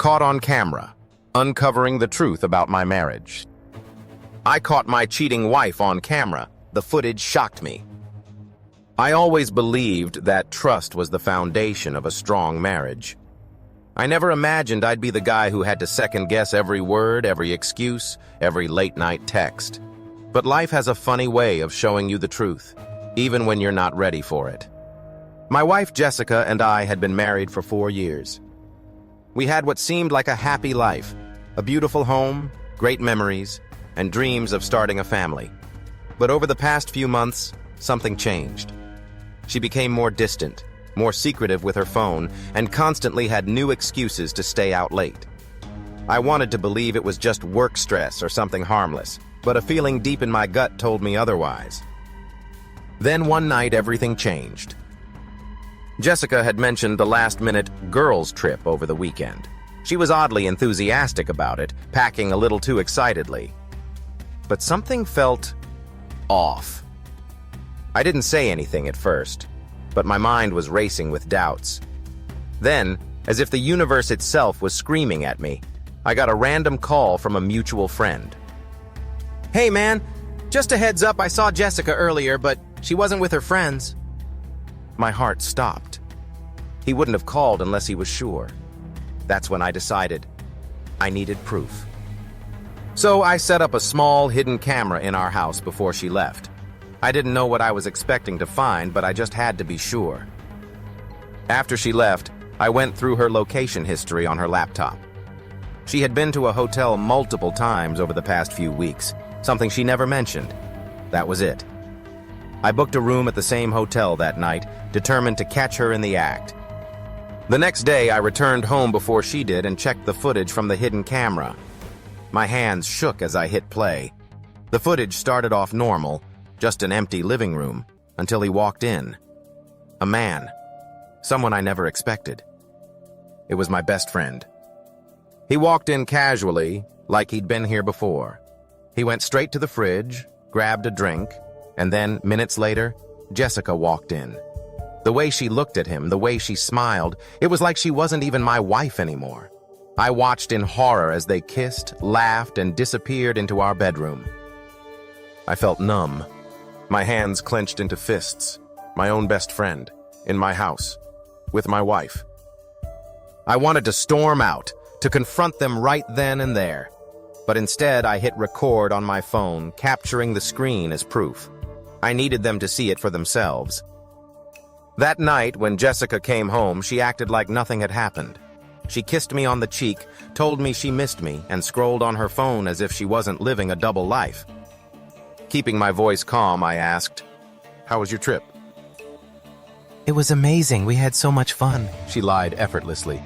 Caught on camera, uncovering the truth about my marriage. I caught my cheating wife on camera. The footage shocked me. I always believed that trust was the foundation of a strong marriage. I never imagined I'd be the guy who had to second-guess every word, every excuse, every late-night text. But life has a funny way of showing you the truth, even when you're not ready for it. My wife Jessica and I had been married for 4 years. We had what seemed like a happy life, a beautiful home, great memories, and dreams of starting a family. But over the past few months, something changed. She became more distant, more secretive with her phone, and constantly had new excuses to stay out late. I wanted to believe it was just work stress or something harmless, but a feeling deep in my gut told me otherwise. Then one night, everything changed. Jessica had mentioned the last-minute girls' trip over the weekend. She was oddly enthusiastic about it, packing a little too excitedly. But something felt off. I didn't say anything at first, but my mind was racing with doubts. Then, as if the universe itself was screaming at me, I got a random call from a mutual friend. "Hey man, just a heads up, I saw Jessica earlier, but she wasn't with her friends." My heart stopped. He wouldn't have called unless he was sure. That's when I decided I needed proof. So I set up a small hidden camera in our house before she left. I didn't know what I was expecting to find, but I just had to be sure. After she left, I went through her location history on her laptop. She had been to a hotel multiple times over the past few weeks, something she never mentioned. That was it. I booked a room at the same hotel that night, determined to catch her in the act. The next day, I returned home before she did and checked the footage from the hidden camera. My hands shook as I hit play. The footage started off normal, just an empty living room, until he walked in. A man. Someone I never expected. It was my best friend. He walked in casually, like he'd been here before. He went straight to the fridge, grabbed a drink, and then, minutes later, Jessica walked in. The way she looked at him, the way she smiled, it was like she wasn't even my wife anymore. I watched in horror as they kissed, laughed, and disappeared into our bedroom. I felt numb. My hands clenched into fists. My own best friend, in my house, with my wife. I wanted to storm out, to confront them right then and there. But instead, I hit record on my phone, capturing the screen as proof. I needed them to see it for themselves. That night, when Jessica came home, she acted like nothing had happened. She kissed me on the cheek, told me she missed me, and scrolled on her phone as if she wasn't living a double life. Keeping my voice calm, I asked, "How was your trip?" "It was amazing. We had so much fun." She lied effortlessly.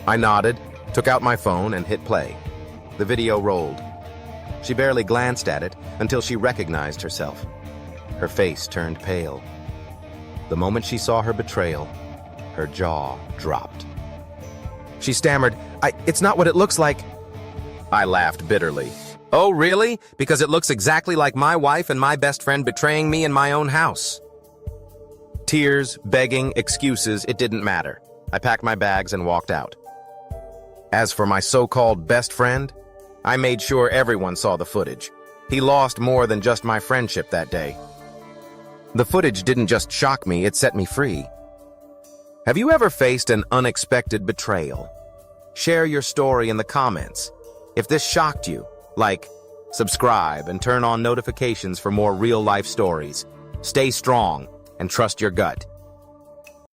I nodded, took out my phone, and hit play. The video rolled. She barely glanced at it until she recognized herself. Her face turned pale. The moment she saw her betrayal, her jaw dropped. She stammered, It's not what it looks like." I laughed bitterly. "Oh, really? Because it looks exactly like my wife and my best friend betraying me in my own house." Tears, begging, excuses, it didn't matter. I packed my bags and walked out. As for my so-called best friend, I made sure everyone saw the footage. He lost more than just my friendship that day. The footage didn't just shock me, it set me free. Have you ever faced an unexpected betrayal? Share your story in the comments. If this shocked you, like, subscribe, and turn on notifications for more real-life stories. Stay strong and trust your gut.